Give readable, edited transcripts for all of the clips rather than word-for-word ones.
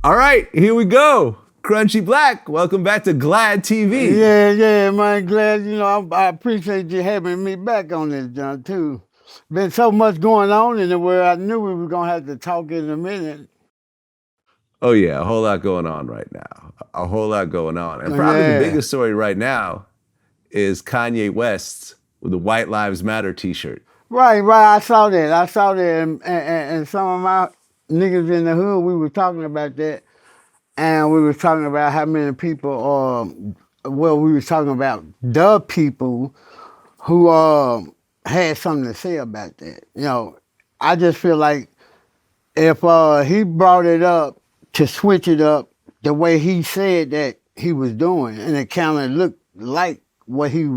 All right, here we go. Crunchy Black, welcome back to VladTV. Yeah, man. Glad, I appreciate you having me back on this, John, too. Been so much going on in the world, I knew we were going to have to talk in a minute. Oh yeah, a whole lot going on right now. A whole lot going on. And probably the Yeah. biggest story right now is Kanye West with the White Lives Matter t-shirt. Right. I saw that. And some of my niggas in the hood, we were talking about that. And we were talking about how many people, we were talking about the people who had something to say about that. I just feel like if he brought it up to switch it up the way he said that he was doing, and it kind of looked like what he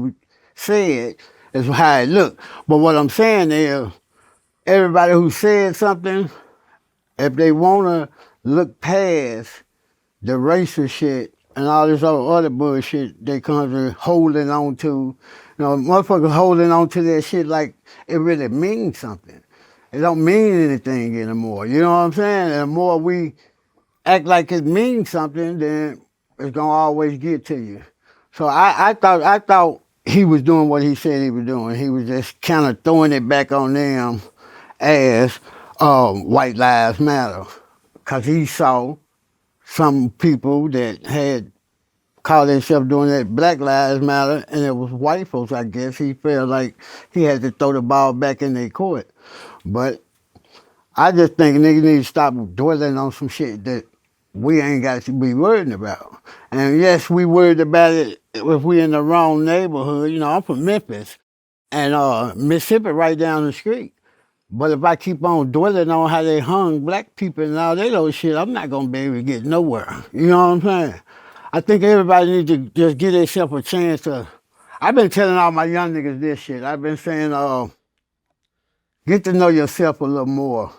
said is how it looked. But what I'm saying is, everybody who said something, if they want to look past the racial shit and all this other bullshit they constantly holding on to, motherfuckers holding on to that shit like it really means something. It don't mean anything anymore. You know what I'm saying? And the more we act like it means something, then it's gonna always get to you. So I thought he was doing what he said he was doing. He was just kind of throwing it back on them as White Lives Matter, because he saw some people that had called themselves doing that Black Lives Matter, and it was white folks, I guess. He felt like he had to throw the ball back in their court. But I just think niggas need to stop dwelling on some shit that we ain't got to be worried about. And yes, we worried about it if we in the wrong neighborhood. I'm from Memphis, and Mississippi right down the street. But if I keep on dwelling on how they hung black people and all that old shit, I'm not gonna be able to get nowhere. You know what I'm saying? I think everybody needs to just give themselves a chance to. I've been telling all my young niggas this shit. I've been saying, get to know yourself a little more.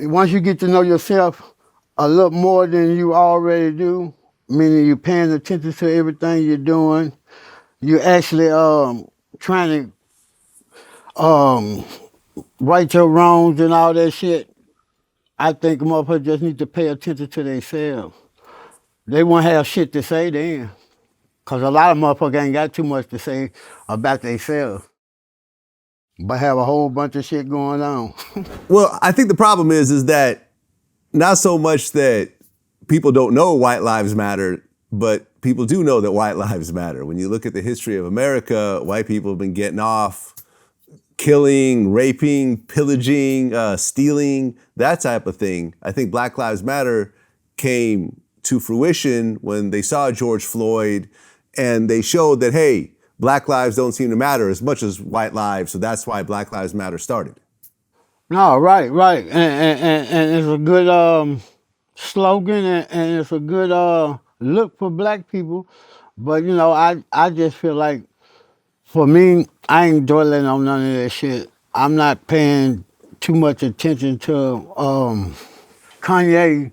Once you get to know yourself a little more than you already do, meaning you're paying attention to everything you're doing, you're actually trying to right your wrongs and all that shit. I think motherfuckers just need to pay attention to themselves. They won't have shit to say then. Because a lot of motherfuckers ain't got too much to say about themselves, but have a whole bunch of shit going on. Well, I think the problem is that not so much that people don't know White Lives Matter, but people do know that White Lives Matter. When you look at the history of America, white people have been getting off killing, raping, pillaging, stealing, that type of thing. I think Black Lives Matter came to fruition when they saw George Floyd and they showed that, hey, black lives don't seem to matter as much as white lives, so that's why Black Lives Matter started. No, right. And it's a good slogan, and it's a good look for black people. But, I just feel like, for me, I ain't dwelling on none of that shit. I'm not paying too much attention to Kanye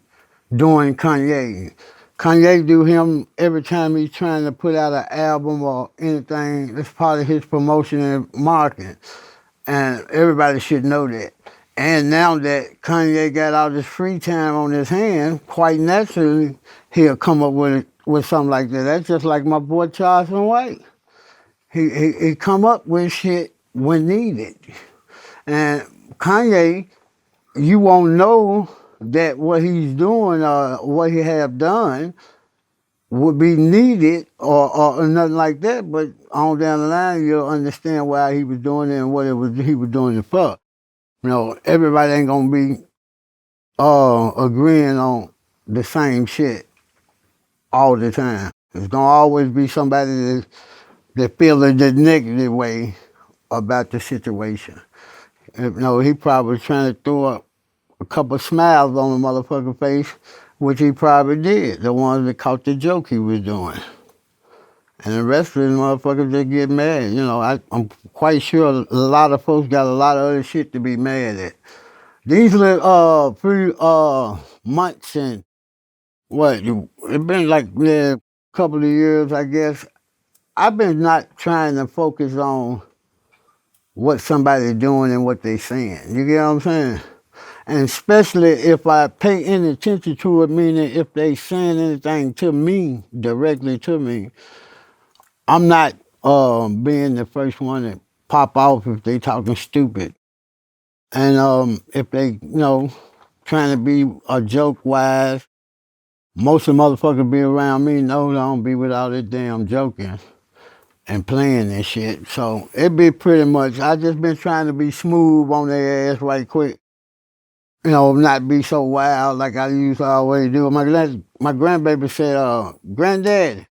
doing Kanye. Kanye do him every time he's trying to put out an album or anything. That's part of his promotion and marketing. And everybody should know that. And now that Kanye got all this free time on his hand, quite naturally, he'll come up with something like that. That's just like my boy Charles White. He come up with shit when needed. And Kanye, you won't know that what he's doing or what he have done would be needed or nothing like that, but on down the line, you'll understand why he was doing it and what he was doing it for. Everybody ain't gonna be agreeing on the same shit all the time. There's gonna always be somebody that feel the negative way about the situation. He probably trying to throw up a couple smiles on the motherfucking face, which he probably did, the ones that caught the joke he was doing. And the rest of the motherfuckers just get mad. I'm quite sure a lot of folks got a lot of other shit to be mad at. These little few months and it been like a couple of years, I guess. I've been not trying to focus on what somebody's doing and what they saying. You get what I'm saying? And especially if I pay any attention to it, meaning if they saying anything to me, directly to me, I'm not being the first one to pop off if they talking stupid. And if they, trying to be a joke wise, most of the motherfuckers be around me know I don't be without it damn joking and playing and shit. So it be pretty much, I just been trying to be smooth on their ass right quick. Not be so wild like I used to always do. My grandbaby said, Granddad,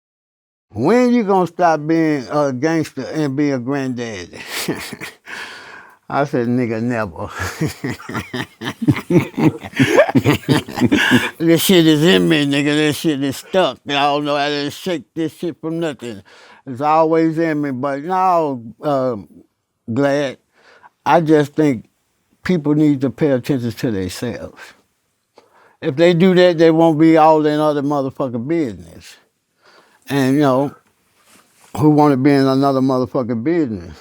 when you gonna stop being a gangster and be a granddad? I said, nigga, never. This shit is in me, nigga. This shit is stuck. I don't know how to shake this shit from nothing. It's always in me. But no, Glad. I just think people need to pay attention to themselves. If they do that, they won't be all in other motherfucking business. And, who want to be in another motherfucking business?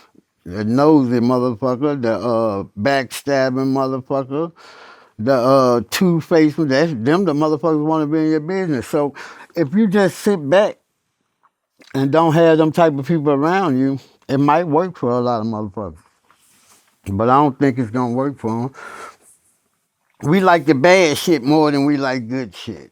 The nosy motherfucker, the backstabbing motherfucker, the two-faced, that's them the motherfuckers want to be in your business. So if you just sit back and don't have them type of people around you, it might work for a lot of motherfuckers. But I don't think it's gonna work for them. We like the bad shit more than we like good shit.